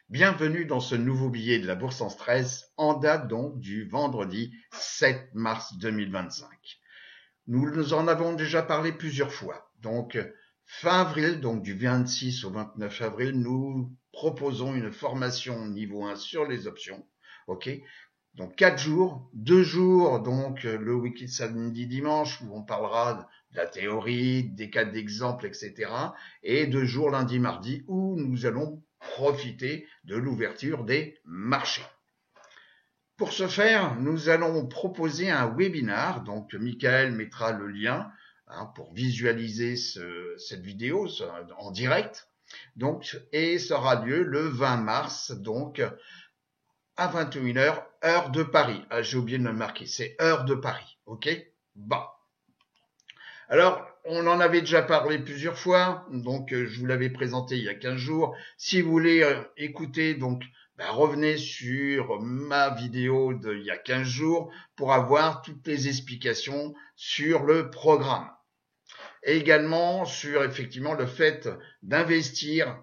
Bienvenue dans ce nouveau billet de la Bourse en stress, en date donc du vendredi 7 mars 2025. Nous en avons déjà parlé plusieurs fois. Donc, fin avril, donc du 26 au 29 avril, nous proposons une formation niveau 1 sur les options. OK? Donc 4 jours, 2 jours, donc le week-end samedi dimanche où on parlera de la théorie, des cas d'exemple, etc. Et 2 jours lundi mardi où nous allons profiter de l'ouverture des marchés. Pour ce faire, nous allons proposer un webinar, donc Michael mettra le lien pour visualiser cette vidéo en direct. Donc, et ça aura lieu le 20 mars, donc à 21h, heure de Paris. Ah, j'ai oublié de le marquer, c'est heure de Paris, ok? Bon. Alors, on en avait déjà parlé plusieurs fois, donc je vous l'avais présenté il y a 15 jours. Si vous voulez écouter, donc revenez sur ma vidéo d'il y a 15 jours pour avoir toutes les explications sur le programme. Et également sur effectivement le fait d'investir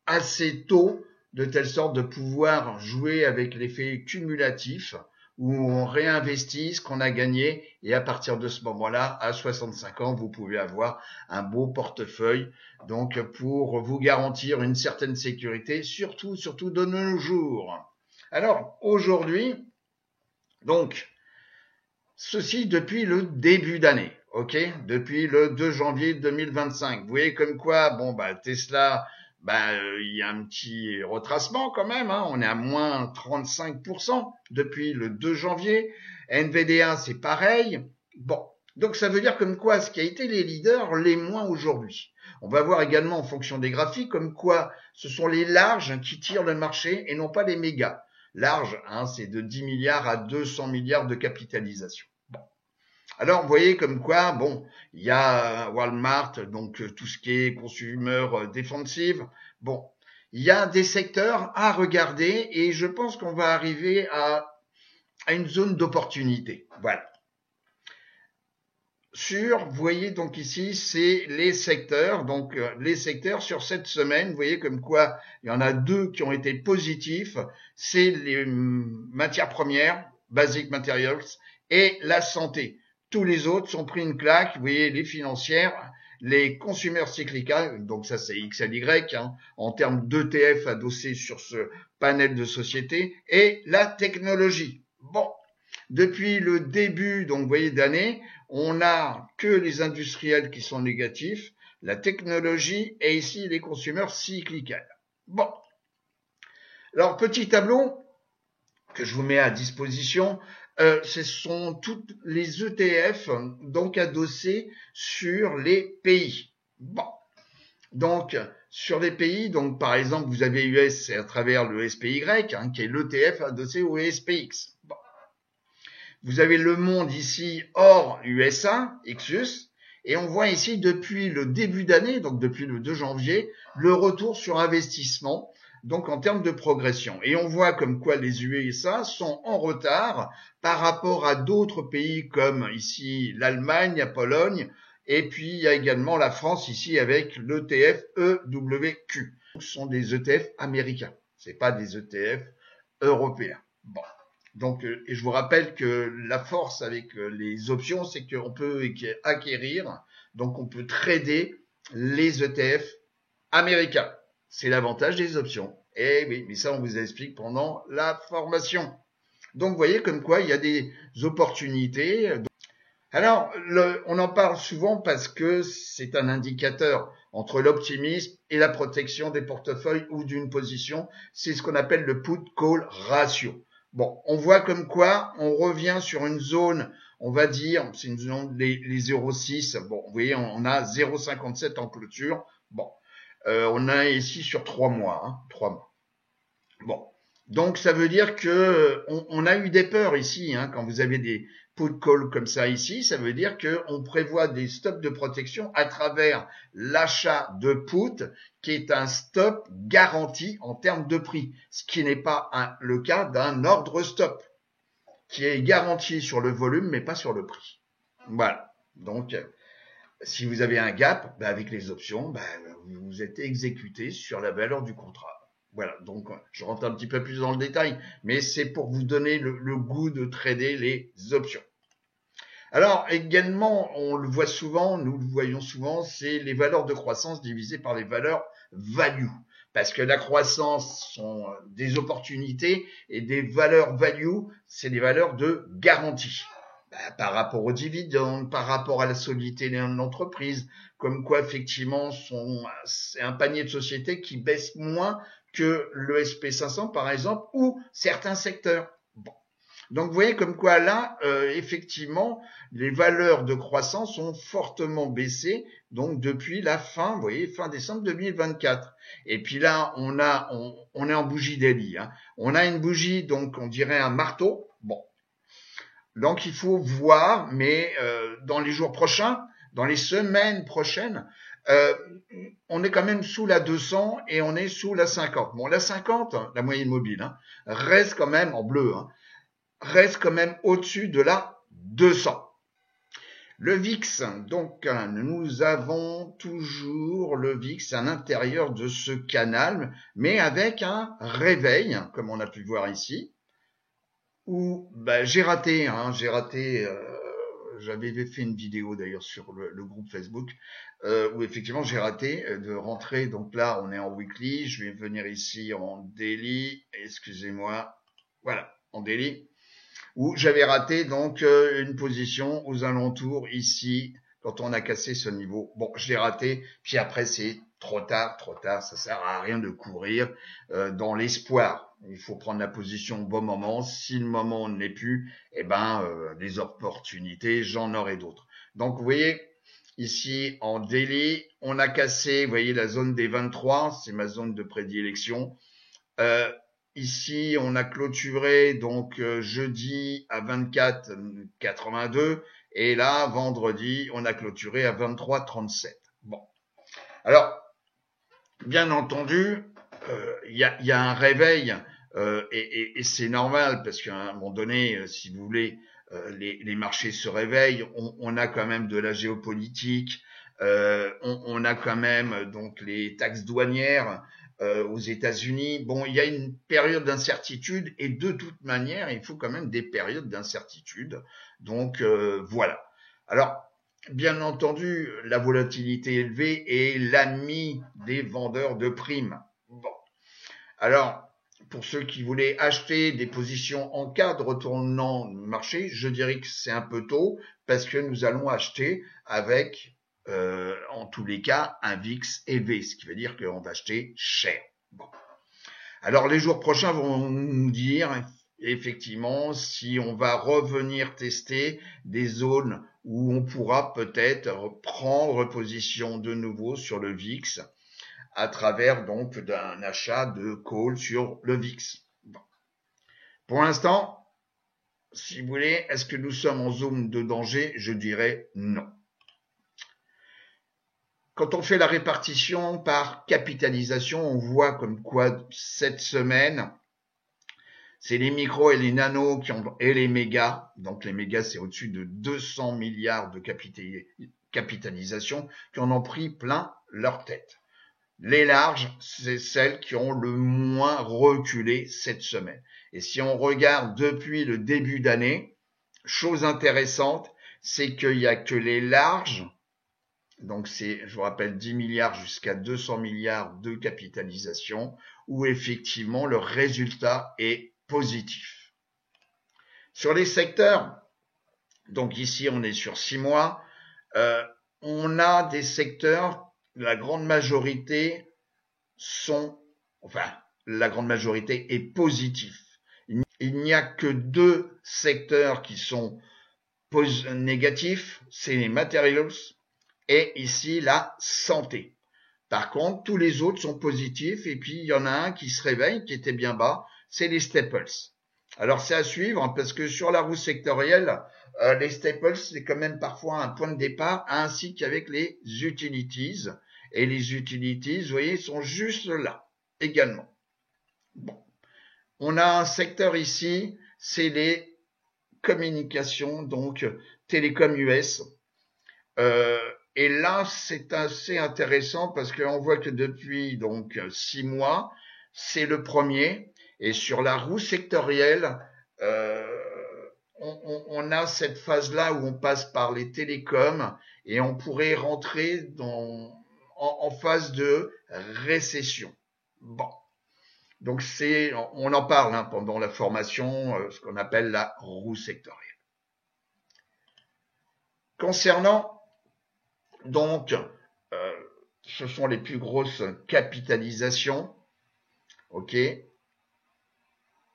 assez tôt de telle sorte de pouvoir jouer avec l'effet cumulatif où on réinvestit ce qu'on a gagné et à partir de ce moment-là, à 65 ans, vous pouvez avoir un beau portefeuille donc pour vous garantir une certaine sécurité, surtout de nos jours. Alors aujourd'hui, donc ceci depuis le début d'année, ok, depuis le 2 janvier 2025. Vous voyez comme quoi, Tesla, il y a un petit retracement quand même, hein. On est à moins 35% depuis le 2 janvier. NVDA, c'est pareil. Bon, donc ça veut dire comme quoi ce qui a été les leaders, les moins aujourd'hui. On va voir également en fonction des graphiques comme quoi ce sont les larges qui tirent le marché et non pas les mégas. Large, hein, c'est de 10 milliards à 200 milliards de capitalisation. Bon. Alors, vous voyez comme quoi, il y a Walmart, donc tout ce qui est consumer défensive. Bon, il y a des secteurs à regarder et je pense qu'on va arriver à une zone d'opportunité. Voilà. Vous voyez donc ici, c'est les secteurs. Donc les secteurs sur cette semaine, vous voyez comme quoi il y en a deux qui ont été positifs. C'est les matières premières, basic materials, et la santé. Tous les autres sont pris une claque. Vous voyez les financières, les consumer cyclicales, donc ça c'est X à Y, hein, en termes d'ETF adossés sur ce panel de sociétés, et la technologie. Bon. Depuis le début, donc vous voyez, d'année, on n'a que les industriels qui sont négatifs, la technologie et ici les consommateurs cyclicales. Bon. Alors, petit tableau que je vous mets à disposition, ce sont toutes les ETF donc adossés sur les pays. Bon. Donc, sur les pays, donc par exemple, vous avez US, c'est à travers le SPY, hein, qui est l'ETF adossé au SPX. Bon. Vous avez le monde ici hors USA, Ixus, et on voit ici depuis le début d'année, donc depuis le 2 janvier, le retour sur investissement, donc en termes de progression. Et on voit comme quoi les USA sont en retard par rapport à d'autres pays comme ici l'Allemagne, la Pologne, et puis il y a également la France ici avec l'ETF EWQ. Ce sont des ETF américains, c'est pas des ETF européens. Bon. Donc, et je vous rappelle que la force avec les options, c'est qu'on peut acquérir, donc on peut trader les ETF américains. C'est l'avantage des options. Et oui, mais ça, on vous explique pendant la formation. Donc, vous voyez comme quoi il y a des opportunités. Alors, on en parle souvent parce que c'est un indicateur entre l'optimisme et la protection des portefeuilles ou d'une position. C'est ce qu'on appelle le put-call ratio. Bon, on voit comme quoi on revient sur une zone, on va dire, c'est une zone les 0,6. Bon, vous voyez, on a 0,57 en clôture. Bon, on a ici sur 3 mois, hein, 3 mois. Bon, donc ça veut dire que on a eu des peurs ici, hein, quand vous avez des put call comme ça ici, ça veut dire qu'on prévoit des stops de protection à travers l'achat de put, qui est un stop garanti en termes de prix, ce qui n'est pas le cas d'un ordre stop, qui est garanti sur le volume mais pas sur le prix. Voilà. Donc, si vous avez un gap, avec les options, vous êtes exécuté sur la valeur du contrat. Voilà, donc je rentre un petit peu plus dans le détail, mais c'est pour vous donner le goût de trader les options. Alors également, on le voit souvent, nous le voyons souvent, c'est les valeurs de croissance divisées par les valeurs value. Parce que la croissance sont des opportunités et des valeurs value, c'est des valeurs de garantie. Par rapport aux dividendes, par rapport à la solidité de l'entreprise, comme quoi effectivement c'est un panier de sociétés qui baisse moins que le SP500 par exemple, ou certains secteurs. Bon. Donc vous voyez comme quoi là, effectivement, les valeurs de croissance ont fortement baissé, donc depuis la fin, vous voyez, fin décembre 2024. Et puis là, on est en bougie daily. Hein. On a une bougie, donc on dirait un marteau. Bon, donc il faut voir, mais dans les jours prochains, dans les semaines prochaines, euh, on est quand même sous la 200 et on est sous la 50. Bon, la 50, la moyenne mobile, hein, reste quand même en bleu. Hein, reste quand même au-dessus de la 200. Le VIX, donc nous avons toujours le VIX à l'intérieur de ce canal, mais avec un réveil, comme on a pu le voir ici, où j'ai raté, j'avais fait une vidéo d'ailleurs sur le groupe Facebook, où effectivement j'ai raté de rentrer, donc là on est en weekly, je vais venir ici en daily, excusez-moi, voilà, en daily, où j'avais raté donc une position aux alentours ici quand on a cassé ce niveau. Bon, je l'ai raté, puis après c'est trop tard, ça sert à rien de courir dans l'espoir. Il faut prendre la position au bon moment. Si le moment n'est plus, eh ben les opportunités, j'en aurai d'autres. Donc vous voyez, ici en daily, on a cassé, vous voyez la zone des 23, c'est ma zone de prédilection. Ici, on a clôturé donc jeudi à 24,82 et là, vendredi, on a clôturé à 23,37. Bon. Alors, bien entendu, il y a un réveil et c'est normal parce qu'à un moment donné, si vous voulez, les marchés se réveillent. On a quand même de la géopolitique, on a quand même donc les taxes douanières aux États-Unis. Bon, il y a une période d'incertitude et de toute manière, il faut quand même des périodes d'incertitude. Donc voilà. Alors, bien entendu, la volatilité élevée est l'ami des vendeurs de primes. Bon. Alors, pour ceux qui voulaient acheter des positions en cas de retournement de marché, je dirais que c'est un peu tôt parce que nous allons acheter avec en tous les cas, un VIX élevé, ce qui veut dire qu'on va acheter cher. Bon. Alors, les jours prochains vont nous dire, effectivement, si on va revenir tester des zones où on pourra peut-être prendre position de nouveau sur le VIX à travers donc d'un achat de call sur le VIX. Bon. Pour l'instant, si vous voulez, est-ce que nous sommes en zone de danger? Je dirais non. Quand on fait la répartition par capitalisation, on voit comme quoi cette semaine, c'est les micros et les nanos et les mégas. Donc les mégas, c'est au-dessus de 200 milliards de capitalisation qui en ont pris plein leur tête. Les larges, c'est celles qui ont le moins reculé cette semaine. Et si on regarde depuis le début d'année, chose intéressante, c'est qu'il n'y a que les larges. Donc c'est, je vous rappelle, 10 milliards jusqu'à 200 milliards de capitalisation, où effectivement le résultat est positif. Sur les secteurs, donc ici on est sur 6 mois, on a des secteurs, la grande majorité la grande majorité est positive. Il n'y a que 2 secteurs qui sont négatifs, c'est les materials et ici la santé. Par contre, tous les autres sont positifs et puis il y en a un qui se réveille, qui était bien bas, c'est les staples. Alors c'est à suivre parce que sur la roue sectorielle, les staples c'est quand même parfois un point de départ, ainsi qu'avec les utilities. Et les utilities, vous voyez, sont juste là également. Bon. On a un secteur ici, c'est les communications, donc télécom US. Et là, c'est assez intéressant parce qu'on voit que depuis donc 6 mois, c'est le premier. Et sur la roue sectorielle, on a cette phase-là où on passe par les télécoms et on pourrait rentrer en phase de récession. Bon, donc on en parle hein, pendant la formation, ce qu'on appelle la roue sectorielle. Concernant donc, ce sont les plus grosses capitalisations, ok.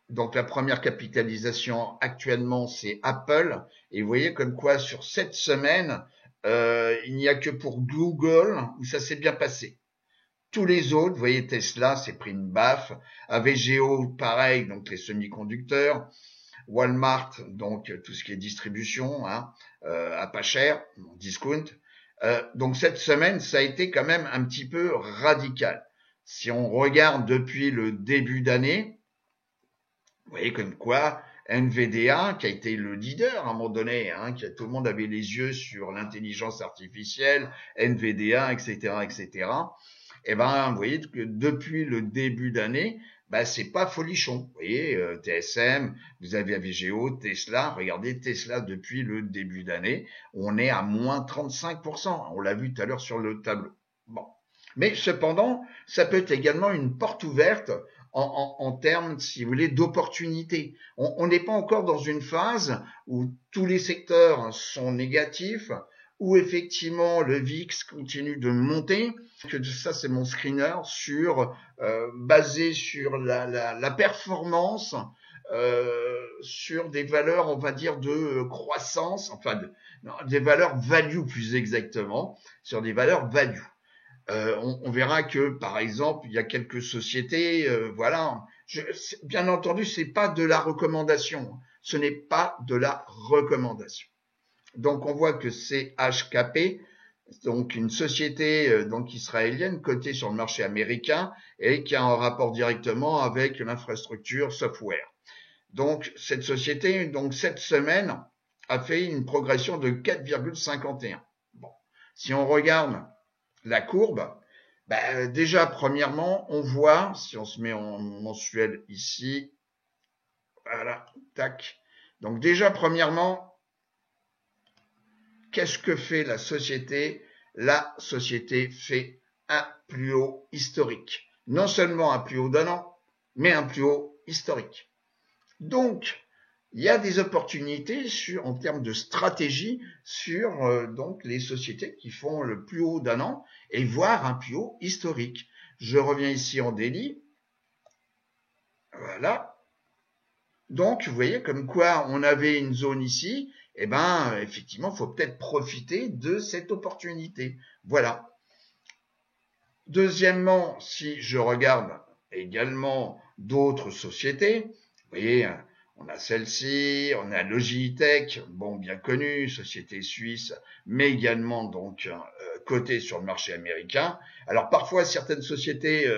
Donc la première capitalisation actuellement c'est Apple et vous voyez comme quoi sur cette semaine il n'y a que pour Google où ça s'est bien passé. Tous les autres, vous voyez Tesla s'est pris une baffe, AVGO pareil donc les semi-conducteurs, Walmart donc tout ce qui est distribution hein, à pas cher, discount. Donc cette semaine ça a été quand même un petit peu radical. Si on regarde depuis le début d'année, vous voyez comme quoi NVIDIA, qui a été le leader à un moment donné, hein, tout le monde avait les yeux sur l'intelligence artificielle, NVIDIA, etc., etc. Et ben, vous voyez que depuis le début d'année, ben c'est pas folichon. Vous voyez, TSM, vous avez AVGO, Tesla. Regardez Tesla depuis le début d'année, on est à moins 35%. On l'a vu tout à l'heure sur le tableau. Bon. Mais cependant, ça peut être également une porte ouverte en termes, si vous voulez, d'opportunités. On n'est pas encore dans une phase où tous les secteurs sont négatifs, où effectivement le VIX continue de monter. Que ça, c'est mon screener basé sur la performance, sur des valeurs, on va dire, de croissance, enfin des valeurs value plus exactement, sur des valeurs value. On verra que, par exemple, il y a quelques sociétés, voilà. Bien entendu, c'est pas de la recommandation. Ce n'est pas de la recommandation. Donc, on voit que c'est HKP, donc une société donc israélienne cotée sur le marché américain et qui a un rapport directement avec l'infrastructure software. Donc, cette société, donc cette semaine, a fait une progression de 4,51. Bon, si on regarde la courbe, ben, déjà premièrement, on voit, si on se met en mensuel ici, voilà, tac. Donc déjà premièrement, qu'est-ce que fait la société? La société fait un plus haut historique. Non seulement un plus haut d'un an, mais un plus haut historique. Donc, il y a des opportunités en termes de stratégie sur donc les sociétés qui font le plus haut d'un an et voire un plus haut historique. Je reviens ici en daily. Voilà. Donc, vous voyez comme quoi on avait une zone ici. Eh ben, effectivement, il faut peut-être profiter de cette opportunité. Voilà. Deuxièmement, si je regarde également d'autres sociétés, vous voyez, on a celle-ci, on a Logitech, bon bien connue, société suisse, mais également donc cotée sur le marché américain. Alors parfois certaines sociétés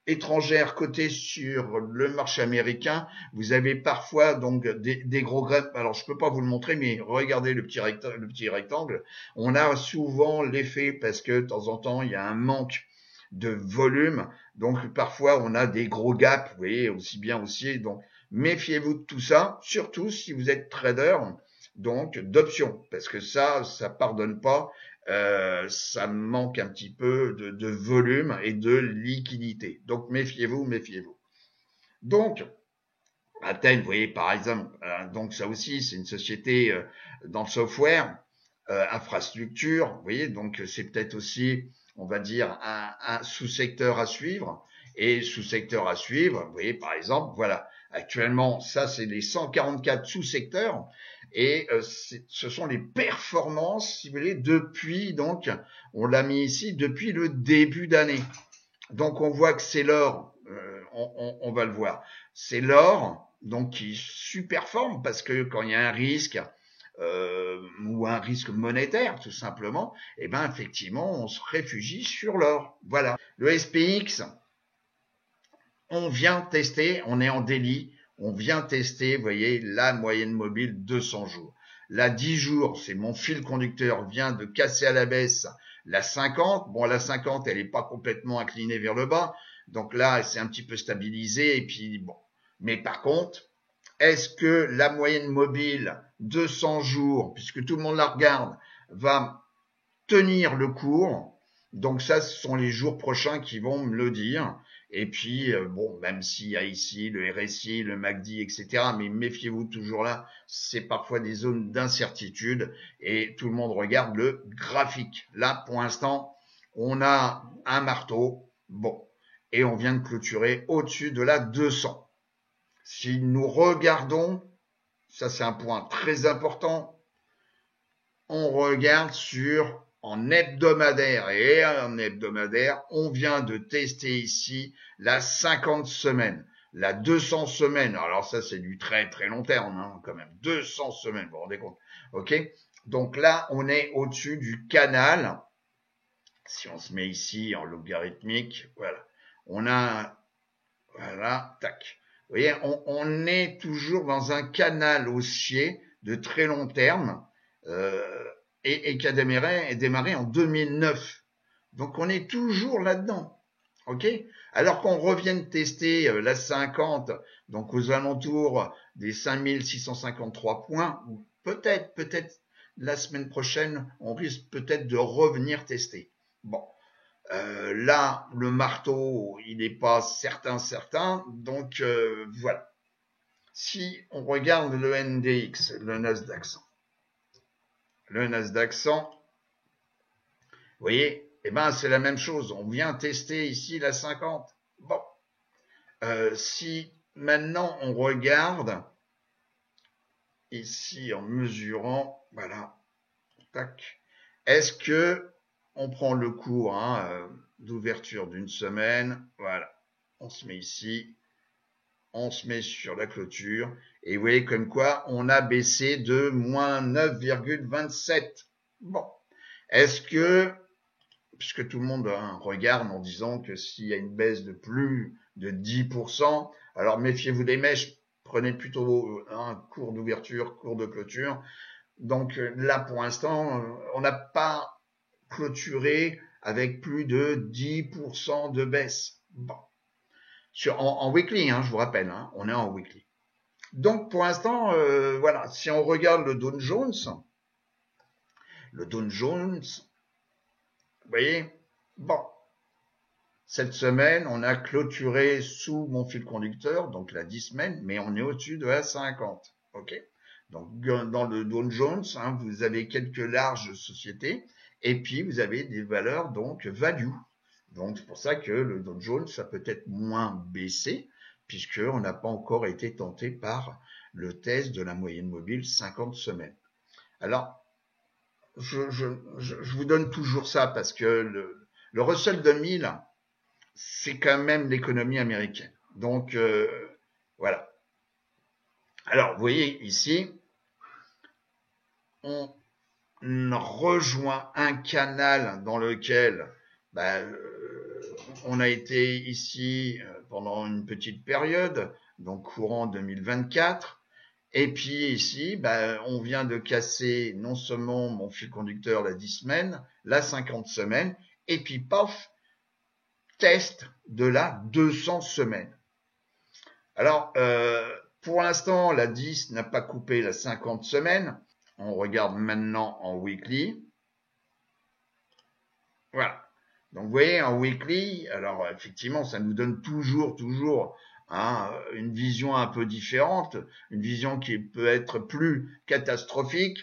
étrangères cotées sur le marché américain, vous avez parfois donc des gros greffes. Alors je peux pas vous le montrer, mais regardez le petit rectangle. On a souvent l'effet parce que de temps en temps il y a un manque de volume, donc parfois on a des gros gaps, vous voyez, aussi bien haussier, donc méfiez-vous de tout ça, surtout si vous êtes trader, donc d'options, parce que ça pardonne pas, ça manque un petit peu de volume et de liquidité. Donc méfiez-vous. Donc Athènes, vous voyez par exemple, donc ça aussi c'est une société dans le software, infrastructure, vous voyez, donc c'est peut-être aussi, on va dire, un sous-secteur à suivre. Et sous-secteur à suivre, vous voyez par exemple, voilà, actuellement ça c'est les 144 sous-secteurs et ce sont les performances, si vous voulez, depuis, donc on l'a mis ici, depuis le début d'année. Donc on voit que c'est l'or, on va le voir, c'est l'or donc qui superforme parce que quand il y a un risque ou un risque monétaire tout simplement, et ben effectivement on se réfugie sur l'or. Voilà. Le SPX, on vient tester, on est en daily, on vient tester, vous voyez, la moyenne mobile 200 jours. La 10 jours, c'est mon fil conducteur, vient de casser à la baisse la 50. Bon, la 50, elle n'est pas complètement inclinée vers le bas, Donc là, c'est un petit peu stabilisé. Et puis bon. Mais par contre, est-ce que la moyenne mobile 200 jours, puisque tout le monde la regarde, va tenir le cours? Donc ça, ce sont les jours prochains qui vont me le dire. Et puis, bon, même s'il y a ici le RSI, le MACD, etc., mais méfiez-vous toujours là, c'est parfois des zones d'incertitude et tout le monde regarde le graphique. Là, pour l'instant, on a un marteau, bon, et on vient de clôturer au-dessus de la 200. Si nous regardons, ça c'est un point très important, on regarde en hebdomadaire, et en hebdomadaire, on vient de tester ici la 50 semaines, la 200 semaines. Alors ça, c'est du très très long terme, hein, quand même. 200 semaines, vous vous rendez compte? Ok? Donc là, on est au-dessus du canal. Si on se met ici en logarithmique, voilà. On a, voilà, tac. Vous voyez, on est toujours dans un canal haussier de très long terme. Et qui a démarré en 2009. Donc on est toujours là-dedans. Ok? Alors qu'on revienne tester la 50, donc aux alentours des 5653 points, ou peut-être la semaine prochaine, on risque peut-être de revenir tester. Bon, là, le marteau, il n'est pas certain, donc voilà. Si on regarde le NDX, le Nasdaq 100, le Nasdaq 100, vous voyez, eh ben c'est la même chose. On vient tester ici la 50. Bon, si maintenant on regarde ici en mesurant, voilà, tac. Est-ce que on prend le cours d'ouverture d'une semaine, voilà, on se met ici, on se met sur la clôture, et vous voyez comme quoi on a baissé de moins 9,27. Bon, est-ce que puisque tout le monde regarde en disant que s'il y a une baisse de plus de 10%, alors méfiez-vous des mèches, prenez plutôt un cours d'ouverture, cours de clôture. Donc là, pour l'instant, on n'a pas clôturé avec plus de 10% de baisse. Bon. En weekly, je vous rappelle, on est en weekly. Donc pour l'instant, voilà, si on regarde le Dow Jones, vous voyez, bon, cette semaine, on a clôturé sous mon fil conducteur, donc la 10 semaines, mais on est au-dessus de la 50. Ok. Donc dans le Dow Jones, vous avez quelques larges sociétés, et puis vous avez des valeurs donc value. Donc c'est pour ça que le Dow Jones ça peut être moins baissé, puisqu'on n'a pas encore été tenté par le test de la moyenne mobile 50 semaines. Alors, je vous donne toujours ça parce que le Russell 2000, c'est quand même l'économie américaine. Donc, voilà. Alors, vous voyez ici, on rejoint un canal dans lequel on a été ici pendant une petite période, donc courant 2024. Et puis ici, on vient de casser non seulement mon fil conducteur la 10 semaines, la 50 semaines, et puis paf, test de la 200 semaines. Alors, pour l'instant, la 10 n'a pas coupé la 50 semaines. On regarde maintenant en weekly. Voilà. Donc, vous voyez, en weekly, alors effectivement, ça nous donne toujours une vision un peu différente, une vision qui peut être plus catastrophique.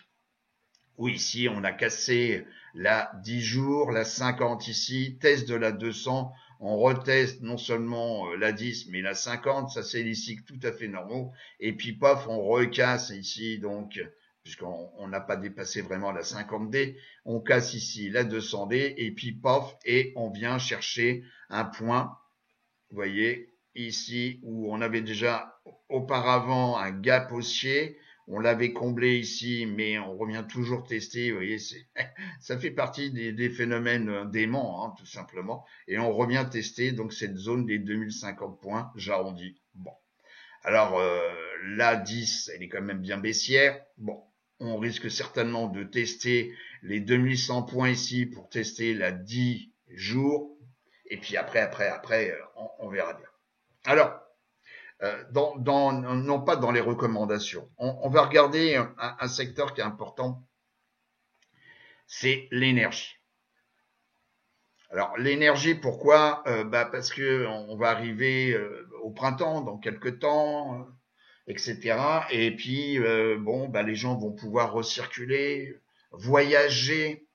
Où ici, on a cassé la 10 jours, la 50 ici, test de la 200, on reteste non seulement la 10, mais la 50, ça c'est les cycles tout à fait normaux. Et puis, paf, on recasse ici, donc, puisqu'on n'a pas dépassé vraiment la 50D, on casse ici la 200D, et puis, paf, et on vient chercher un point, vous voyez, ici, où on avait déjà auparavant un gap haussier, on l'avait comblé ici, mais on revient toujours tester. Vous voyez, ça fait partie des phénomènes déments, tout simplement. Et on revient tester donc cette zone des 2050 points, j'arrondis. Bon. Alors, la 10, elle est quand même bien baissière. Bon, on risque certainement de tester les 2100 points ici pour tester la 10 jours. Et puis après, on verra bien. Alors, non pas dans les recommandations. On va regarder un secteur qui est important, c'est l'énergie. Alors l'énergie, pourquoi parce que on va arriver au printemps dans quelques temps, etc. Et puis les gens vont pouvoir recirculer, voyager.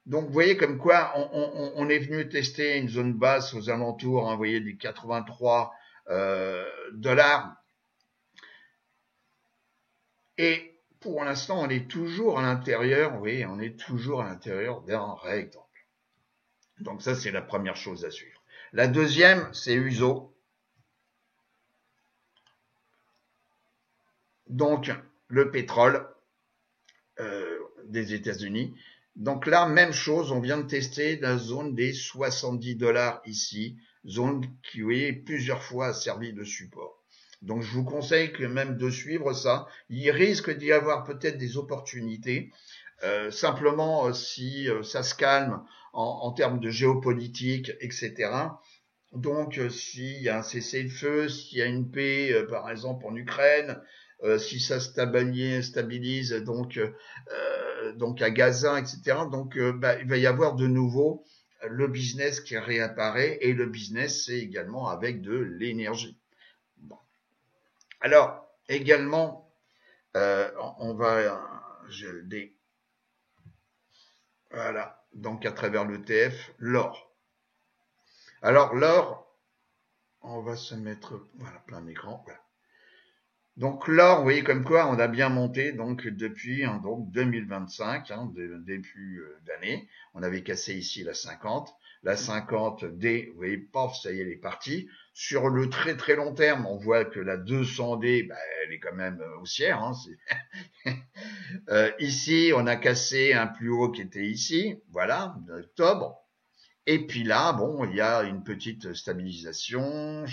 Donc vous voyez comme quoi on est venu tester une zone basse aux alentours, vous voyez, des 83 dollars. Et pour l'instant, on est toujours à l'intérieur, oui, on est toujours à l'intérieur d'un rectangle. Donc ça, c'est la première chose à suivre. La deuxième, c'est USO. Donc, le pétrole des États-Unis. Donc là, même chose, on vient de tester la zone des 70 dollars ici, zone qui, oui, plusieurs fois a servi de support. Donc je vous conseille que même de suivre ça. Il risque d'y avoir peut-être des opportunités. Simplement, si ça se calme en termes de géopolitique, etc. Donc, s'il y a un cessez-le-feu, s'il y a une paix, par exemple en Ukraine, si ça stabilise donc à Gaza, etc. Donc, il va y avoir de nouveau le business qui réapparaît, et le business, c'est également avec de l'énergie. Bon. Alors, également, on va, je le dis, voilà, donc à travers l'ETF, l'or. Alors, l'or, on va se mettre, voilà, plein écran, voilà. Donc l'or, vous voyez comme quoi on a bien monté donc depuis donc 2025, début d'année. On avait cassé ici la 50. La 50D, vous voyez, paf, ça y est, elle est partie. Sur le très très long terme, on voit que la 200D, elle est quand même haussière. Ici, on a cassé un plus haut qui était ici, voilà, octobre. Et puis là, bon, il y a une petite stabilisation,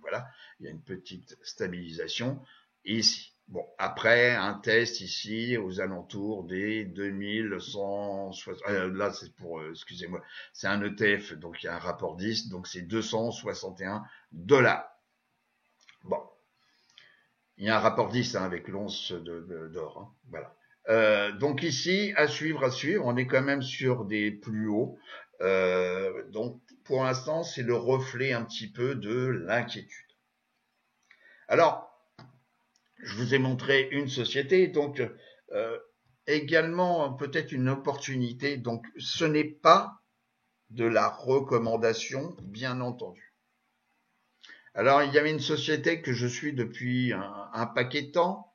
voilà, il y a une petite stabilisation ici. Bon, après, un test ici aux alentours des 2160, là c'est excusez-moi, c'est un ETF, donc il y a un rapport 10, donc c'est 261 dollars. Bon, il y a un rapport 10 avec l'once d'or, voilà. Donc ici, à suivre, on est quand même sur des plus hauts. Donc pour l'instant, c'est le reflet un petit peu de l'inquiétude. Alors, je vous ai montré une société, donc également peut-être une opportunité. Donc ce n'est pas de la recommandation, bien entendu. Alors, il y avait une société que je suis depuis un paquet de temps.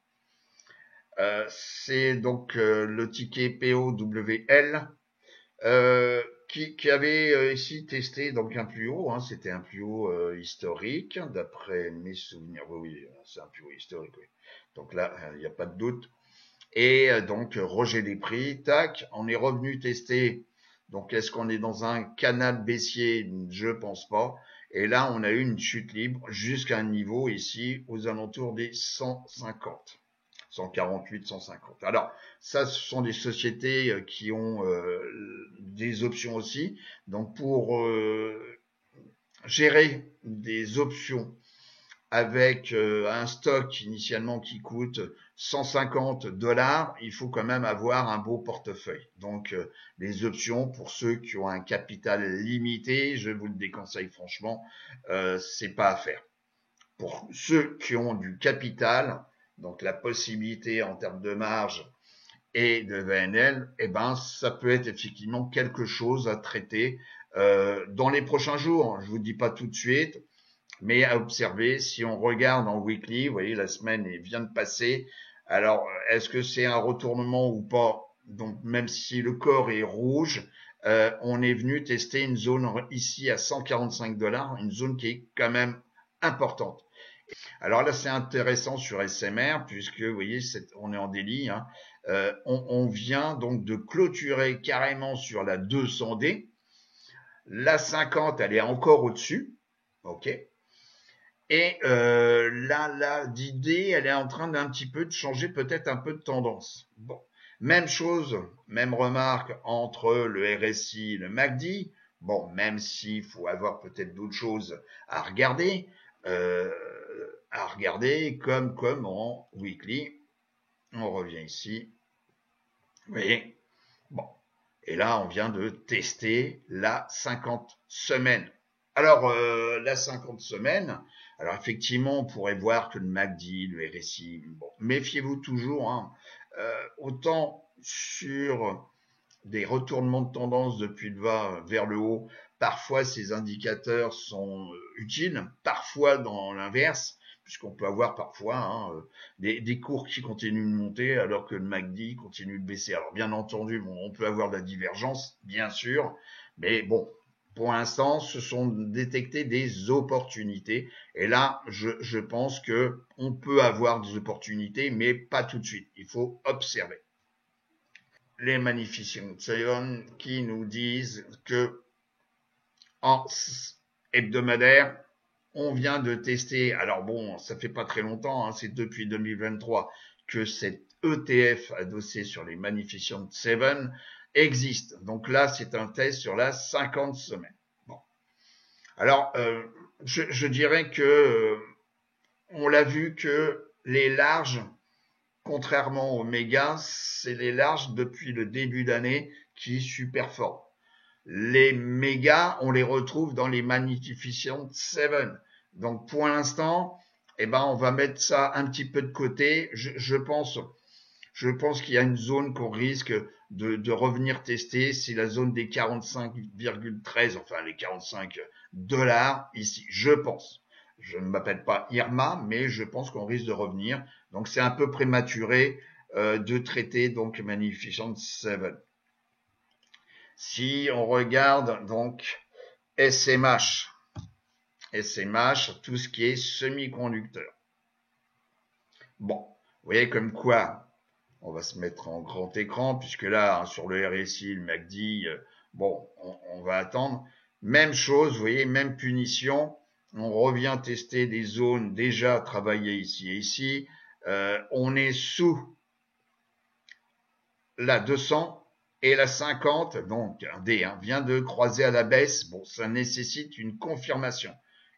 C'est donc le ticket POWL. Qui avait ici testé donc un plus haut, c'était un plus haut historique, d'après mes souvenirs. Oui, c'est un plus haut historique, oui. Donc là, il n'y a pas de doute. Et donc, rejet des prix, tac, on est revenu tester. Donc, est-ce qu'on est dans un canal baissier? Je pense pas. Et là, on a eu une chute libre jusqu'à un niveau ici aux alentours des 150. 148, 150. Alors, ça, ce sont des sociétés qui ont des options aussi. Donc, pour gérer des options avec un stock initialement qui coûte 150 dollars, il faut quand même avoir un beau portefeuille. Donc, les options pour ceux qui ont un capital limité, je vous le déconseille franchement, c'est pas à faire. Pour ceux qui ont du capital, donc la possibilité en termes de marge et de VNL, ça peut être effectivement quelque chose à traiter dans les prochains jours. Je vous dis pas tout de suite, mais à observer. Si on regarde en weekly, vous voyez, la semaine vient de passer. Alors, est-ce que c'est un retournement ou pas? Donc, même si le corps est rouge, on est venu tester une zone ici à 145 dollars, une zone qui est quand même importante. Alors là, c'est intéressant sur SMR, puisque vous voyez, on est en délit. On vient donc de clôturer carrément sur la 200D. La 50, elle est encore au-dessus. OK. Et là, la d'idée, elle est en train d'un petit peu de changer peut-être un peu de tendance. Bon, même chose, même remarque entre le RSI et le MACD. Bon, même s'il faut avoir peut-être d'autres choses à regarder, euh, comme en weekly. On revient ici. Vous voyez? Bon. Et là, on vient de tester la 50 semaines. Alors, la 50 semaines, alors effectivement, on pourrait voir que le MACD, le RSI, bon, méfiez-vous toujours, hein, autant sur des retournements de tendance depuis le bas vers le haut, parfois ces indicateurs sont utiles, parfois dans l'inverse, puisqu'on peut avoir parfois des cours qui continuent de monter alors que le MACD continue de baisser. Alors bien entendu, bon, on peut avoir de la divergence, bien sûr, mais bon, pour l'instant, ce sont détectés des opportunités. Et là, je pense que on peut avoir des opportunités, mais pas tout de suite. Il faut observer les Magnificent Seven qui nous disent que en hebdomadaire, on vient de tester, alors bon, ça fait pas très longtemps, hein, c'est depuis 2023 que cet ETF adossé sur les Magnificent Seven existe. Donc là, c'est un test sur la 50 semaines. Bon. Alors, je dirais que on l'a vu que les larges, contrairement aux mégas, c'est les larges depuis le début d'année qui superforment. Les mégas, on les retrouve dans les Magnificent Seven. Donc pour l'instant, eh ben on va mettre ça un petit peu de côté. Je pense qu'il y a une zone qu'on risque de revenir tester, c'est la zone des 45,13, enfin les 45 dollars ici, je pense. Je ne m'appelle pas Irma, mais je pense qu'on risque de revenir. Donc c'est un peu prématuré de traiter donc Magnificent Seven. Si on regarde donc SMH, tout ce qui est semi-conducteur. Bon, vous voyez comme quoi on va se mettre en grand écran, puisque là, sur le RSI, le MACD, bon, on va attendre. Même chose, vous voyez, même punition. On revient tester des zones déjà travaillées ici et ici. On est sous la 200 et la 50, donc un D, vient de croiser à la baisse. Bon, ça nécessite une confirmation.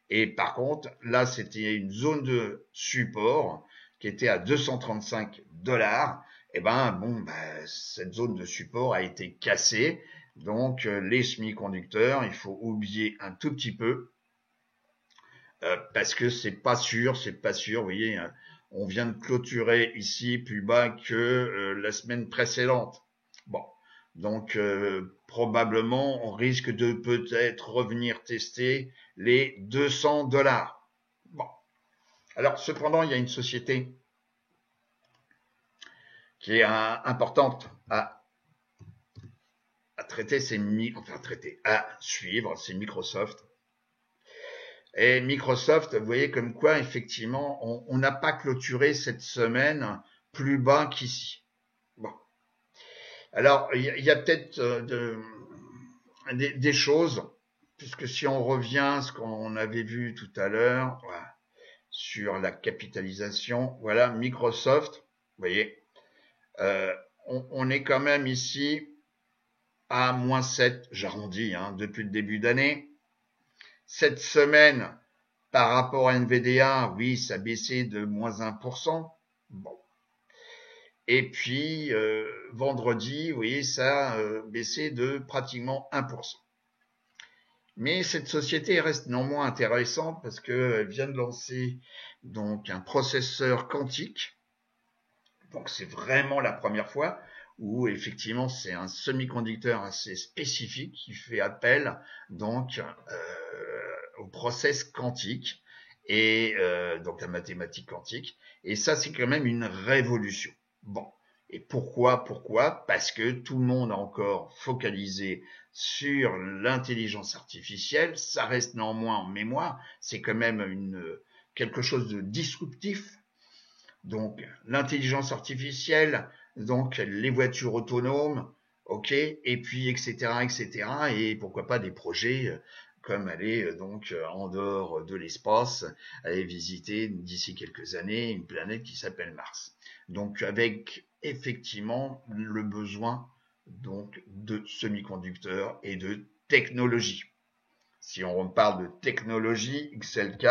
Et par contre, là, c'était une zone de support qui était à 235 dollars. Et ben, bon, cette zone de support a été cassée. Donc, les semi-conducteurs, il faut oublier un tout petit peu parce que c'est pas sûr. Vous voyez, on vient de clôturer ici plus bas que la semaine précédente. Bon, donc probablement on risque de peut-être revenir tester les 200 dollars. Bon, alors cependant il y a une société qui est importante à traiter, à suivre, c'est Microsoft. Et Microsoft, vous voyez comme quoi effectivement on n'a pas clôturé cette semaine plus bas qu'ici. Bon. Alors, il y a peut-être des choses, puisque si on revient à ce qu'on avait vu tout à l'heure, voilà, sur la capitalisation, voilà, Microsoft, vous voyez, on est quand même ici à moins 7, j'arrondis, depuis le début d'année. Cette semaine, par rapport à NVDA, oui, ça a baissé de moins 1%. Bon. Et puis, vendredi, vous voyez, ça a baissé de pratiquement 1%. Mais cette société reste néanmoins intéressante parce qu'elle vient de lancer donc un processeur quantique. Donc c'est vraiment la première fois où effectivement c'est un semi-conducteur assez spécifique qui fait appel donc au process quantique et donc la mathématique quantique. Et ça c'est quand même une révolution. Bon. Et pourquoi? Parce que tout le monde a encore focalisé sur l'intelligence artificielle. Ça reste néanmoins en mémoire. C'est quand même quelque chose de disruptif. Donc, l'intelligence artificielle, donc les voitures autonomes, ok, et puis etc. Et pourquoi pas des projets comme aller donc en dehors de l'espace, aller visiter d'ici quelques années une planète qui s'appelle Mars. Donc avec effectivement le besoin donc de semi-conducteurs et de technologie. Si on parle de technologie, XLK,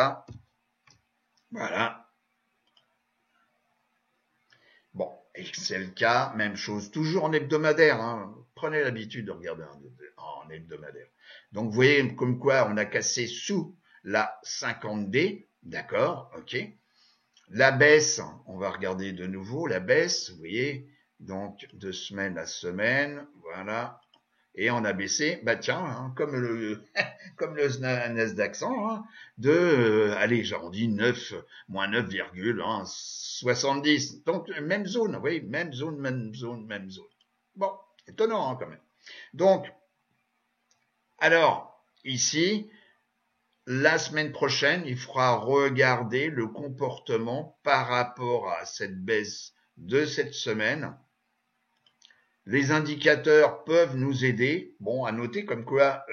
voilà. Bon, XLK, même chose, toujours en hebdomadaire. Hein. Prenez l'habitude de regarder en hebdomadaire. Donc, vous voyez comme quoi on a cassé sous la 50D, d'accord, ok. La baisse, on va regarder de nouveau la baisse, vous voyez, donc de semaine à semaine, voilà. Et on a baissé, bah tiens, hein, comme le Nasdaq 100, hein, allez, j'arrondis 9, moins 9,70. Donc, même zone, oui, même zone, même zone, même zone. Bon, étonnant hein, quand même. Donc, alors, ici, la semaine prochaine, il faudra regarder le comportement par rapport à cette baisse de cette semaine. Les indicateurs peuvent nous aider. Bon, à noter comme quoi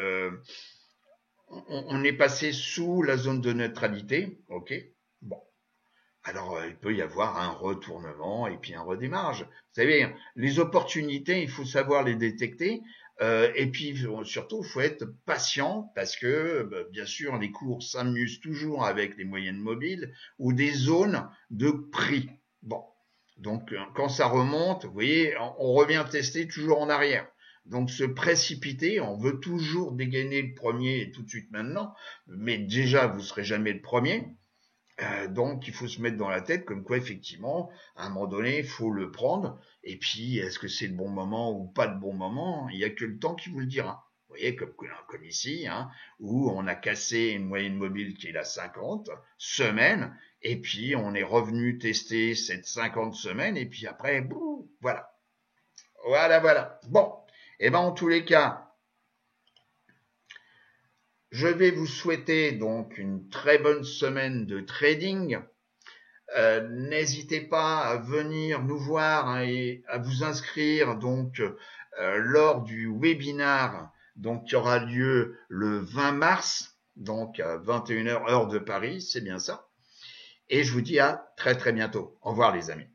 on est passé sous la zone de neutralité. Ok. Bon. Alors, il peut y avoir un retournement et puis un redémarrage. Vous savez, les opportunités, il faut savoir les détecter. Et puis, surtout, il faut être patient parce que, bien sûr, les cours s'amusent toujours avec les moyennes mobiles ou des zones de prix. Bon. Donc, quand ça remonte, vous voyez, on revient tester toujours en arrière. Donc, se précipiter, on veut toujours dégainer le premier tout de suite maintenant, mais déjà, vous serez jamais le premier. Donc, il faut se mettre dans la tête comme quoi, effectivement, à un moment donné, il faut le prendre. Et puis, est-ce que c'est le bon moment ou pas le bon moment? Il n'y a que le temps qui vous le dira. Vous voyez, comme ici, hein, où on a cassé une moyenne mobile qui est la 50 semaines, et puis on est revenu tester cette 50 semaines, et puis après, bouh, voilà. Voilà. Bon, et ben en tous les cas, je vais vous souhaiter donc une très bonne semaine de trading. N'hésitez pas à venir nous voir hein, et à vous inscrire donc lors du webinaire donc qui aura lieu le 20 mars donc à 21h heure de Paris, c'est bien ça. Et je vous dis à très très bientôt. Au revoir les amis.